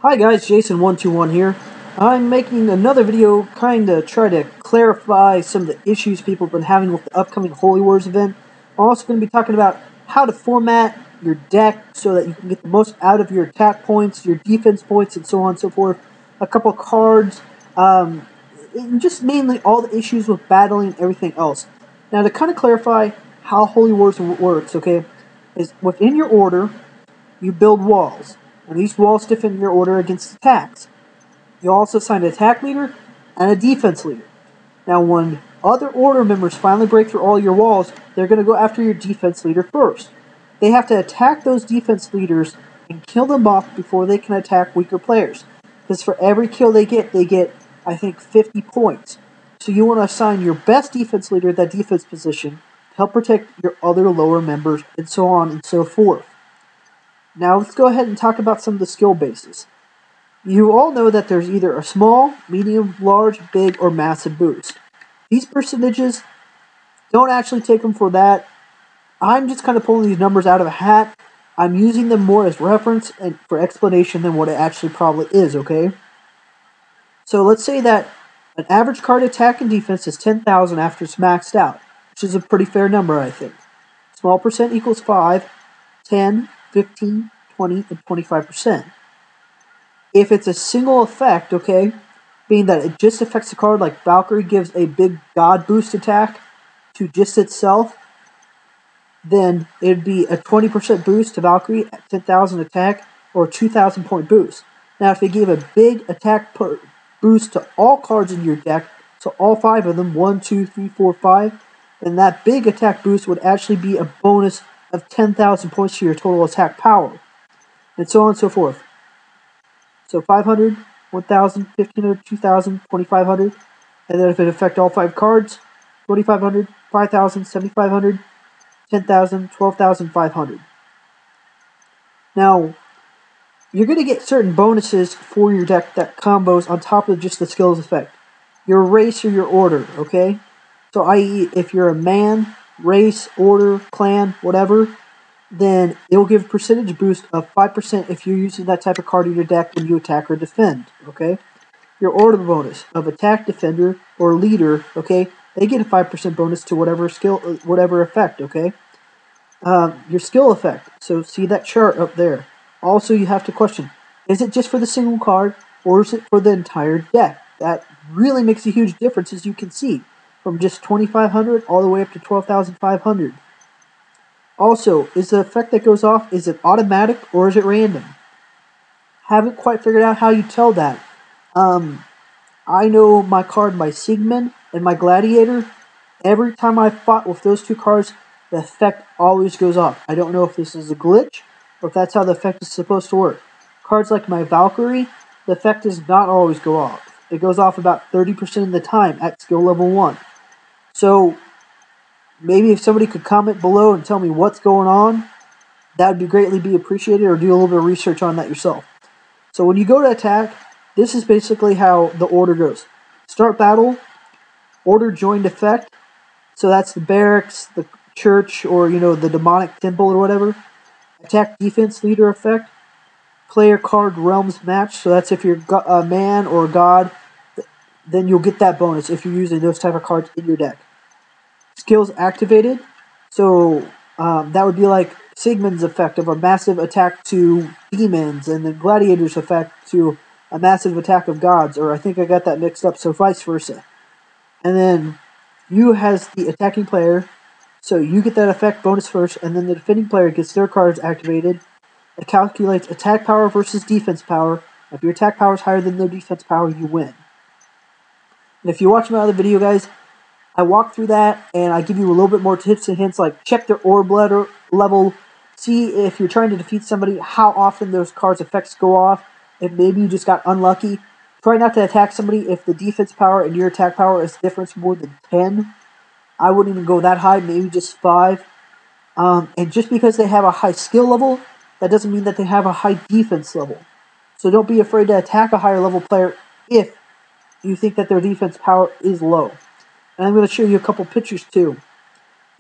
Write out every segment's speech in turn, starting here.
Hi guys, Jayson121 here. I'm making another video kinda try to clarify some of the issues people have been having with the upcoming Holy Wars event. I'm also going to be talking about how to format your deck so that you can get the most out of your attack points, your defense points, and so on and so forth. A couple cards, and just mainly all the issues with battling and everything else. Now to kind of clarify how Holy Wars works, okay, is within your order, you build walls, and these walls defend your order against attacks. You also assign an attack leader and a defense leader. Now, when other order members finally break through all your walls, they're going to go after your defense leader first. They have to attack those defense leaders and kill them off before they can attack weaker players. Because for every kill they get, I think, 50 points. So you want to assign your best defense leader that defense position to help protect your other lower members, and so on and so forth. Now let's go ahead and talk about some of the skill bases. You all know that there's either a small, medium, large, big, or massive boost. These percentages, don't actually take them for that. I'm just kind of pulling these numbers out of a hat. I'm using them more as reference and for explanation than what it actually probably is, okay? So let's say that an average card attack and defense is 10,000 after it's maxed out, which is a pretty fair number, I think. Small percent equals 5, 10, 15, 20, and 25%. If it's a single effect, okay, being that it just affects the card, like Valkyrie gives a big God boost attack to just itself, then it'd be a 20% boost to Valkyrie at 10,000 attack, or a 2,000 point boost. Now, if it gave a big attack boost to all cards in your deck, so all 5 of them, 1, 2, 3, 4, 5, then that big attack boost would actually be a bonus of 10,000 points to your total attack power, and so on and so forth. So 500, 1,000, 1,500, 2,000, 2,500, and then if it affects all 5 cards, 2,500, 5,000, 7,500, 10,000, 12,500. Now, you're going to get certain bonuses for your deck that combos on top of just the skills effect. Your race or your order, okay? So i.e., if you're a man, race, order, clan, whatever, then it'll give a percentage boost of 5% if you're using that type of card in your deck when you attack or defend, okay? Your order bonus of attack, defender, or leader, okay, they get a 5% bonus to whatever skill, whatever effect, okay? Your skill effect, so see that chart up there. Also, you have to question, is it just for the single card, or is it for the entire deck? That really makes a huge difference, as you can see, from just 2,500 all the way up to 12,500. Also, is the effect that goes off, is it automatic or is it random? Haven't quite figured out how you tell that. I know my card, my Sigmund, and my Gladiator, every time I fought with those 2 cards, the effect always goes off. I don't know if this is a glitch, or if that's how the effect is supposed to work. Cards like my Valkyrie, the effect does not always go off. It goes off about 30% of the time at skill level 1. So, maybe if somebody could comment below and tell me what's going on, that would be greatly be appreciated, or do a little bit of research on that yourself. So when you go to attack, this is basically how the order goes. Start battle, order joined effect, so that's the barracks, the church, or the demonic temple or whatever. Attack defense leader effect, player card realms match, so that's if you're a man or a god, then you'll get that bonus if you're using those type of cards in your deck. Skills activated, so that would be like Sigmund's effect of a massive attack to demons, and the Gladiator's effect to a massive attack of gods, or I think I got that mixed up, so vice versa. And then you as the attacking player, so you get that effect bonus first, and then the defending player gets their cards activated. It calculates attack power versus defense power. If your attack power is higher than their defense power, you win. And if you watch my other video, guys, I walk through that, and I give you a little bit more tips and hints, like check their orb level, see if you're trying to defeat somebody, how often those cards' effects go off, if maybe you just got unlucky. Try not to attack somebody if the defense power and your attack power is difference more than 10. I wouldn't even go that high, maybe just 5. And just because they have a high skill level, that doesn't mean that they have a high defense level. So don't be afraid to attack a higher level player if you think that their defense power is low. And I'm going to show you a couple pictures too,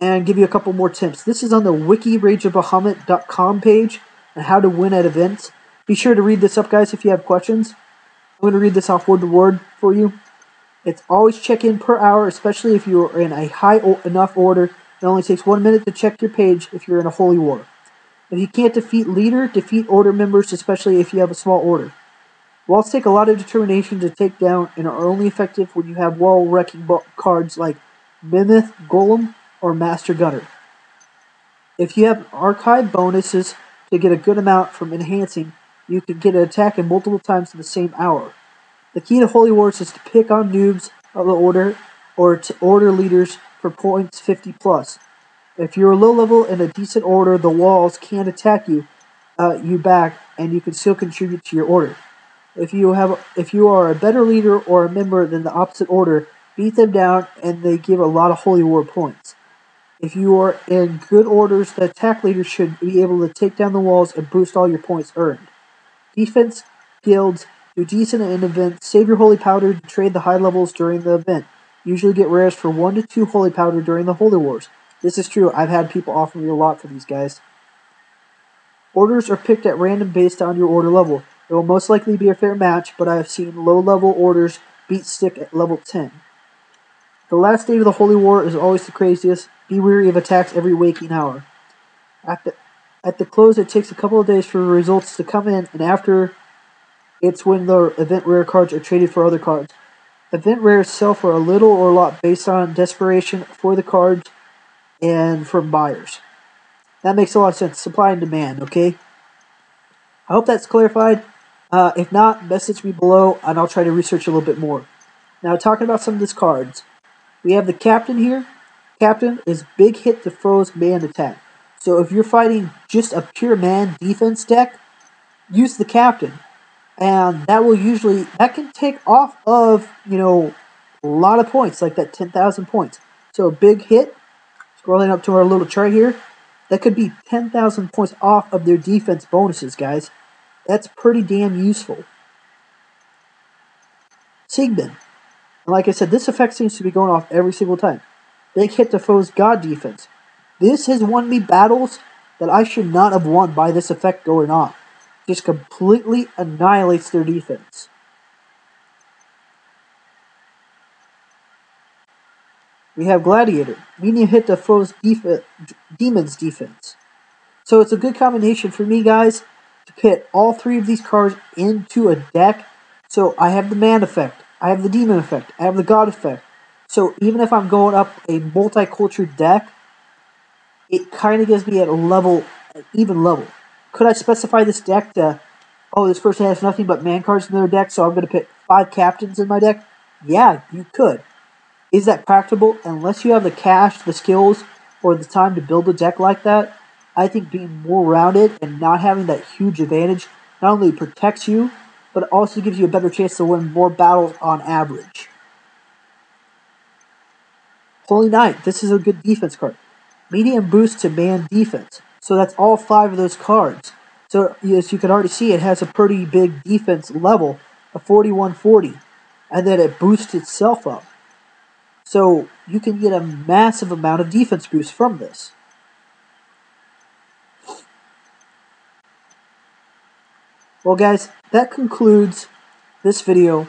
and give you a couple more tips. This is on the wiki rageofbahamut.com page, and how to win at events. Be sure to read this up, guys, if you have questions. I'm going to read this off word to word for you. It's always check in per hour, especially if you are in a high enough order. It only takes 1 minute to check your page if you're in a holy war. If you can't defeat leader, defeat order members, especially if you have a small order. Walls take a lot of determination to take down and are only effective when you have wall-wrecking cards like Mimith, Golem, or Master Gunner. If you have archive bonuses to get a good amount from enhancing, you can get an attack in multiple times in the same hour. The key to Holy Wars is to pick on noobs of the order or to order leaders for points 50 plus. If you're low level in a decent order, the walls can't attack you back, and you can still contribute to your order. If you are a better leader or a member than the opposite order, beat them down, and they give a lot of Holy War points. If you are in good orders, the attack leader should be able to take down the walls and boost all your points earned. Defense guilds do decent in events. Save your holy powder to trade the high levels during the event. Usually get rares for 1 to 2 holy powder during the Holy Wars. This is true. I've had people offer me a lot for these guys. Orders are picked at random based on your order level. It will most likely be a fair match, but I have seen low-level orders beat stick at level 10. The last day of the Holy War is always the craziest. Be wary of attacks every waking hour. At the close, it takes a couple of days for the results to come in, and after, it's when the event rare cards are traded for other cards. Event rares sell for a little or a lot based on desperation for the cards and from buyers. That makes a lot of sense. Supply and demand, okay? I hope that's clarified. If not, message me below, and I'll try to research a little bit more. Now, talking about some of these cards. We have the Captain here. Captain is big hit to foes man attack. So if you're fighting just a pure man defense deck, use the Captain. And that can take off of, a lot of points, like that 10,000 points. So a big hit, scrolling up to our little chart here, that could be 10,000 points off of their defense bonuses, guys. That's pretty damn useful. Sigmund. And like I said, this effect seems to be going off every single time. Big hit to foe's god defense. This has won me battles that I should not have won by this effect going on. Just completely annihilates their defense. We have Gladiator. Medium hit to foe's demon's defense. So it's a good combination for me, guys, to pit all 3 of these cards into a deck. So I have the man effect, I have the demon effect, I have the god effect. So even if I'm going up a multicultural deck, it kind of gives me an even level. Could I specify this deck to, this person has nothing but man cards in their deck, so I'm going to put 5 captains in my deck? Yeah, you could. Is that practicable? Unless you have the cash, the skills, or the time to build a deck like that, I think being more rounded and not having that huge advantage not only protects you, but also gives you a better chance to win more battles on average. Holy Knight, this is a good defense card. Medium boost to man defense. So that's all 5 of those cards. So as you can already see, it has a pretty big defense level of 4140. And then it boosts itself up. So you can get a massive amount of defense boost from this. Well, guys, that concludes this video.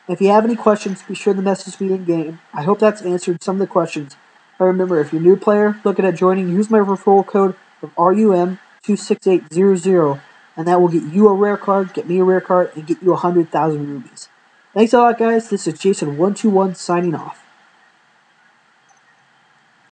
If you have any questions, be sure to message me in-game. I hope that's answered some of the questions. But remember, if you're a new player looking at joining, use my referral code of RUM26800, and that will get you a rare card, get me a rare card, and get you 100,000 rubies. Thanks a lot, guys. This is Jayson121 signing off.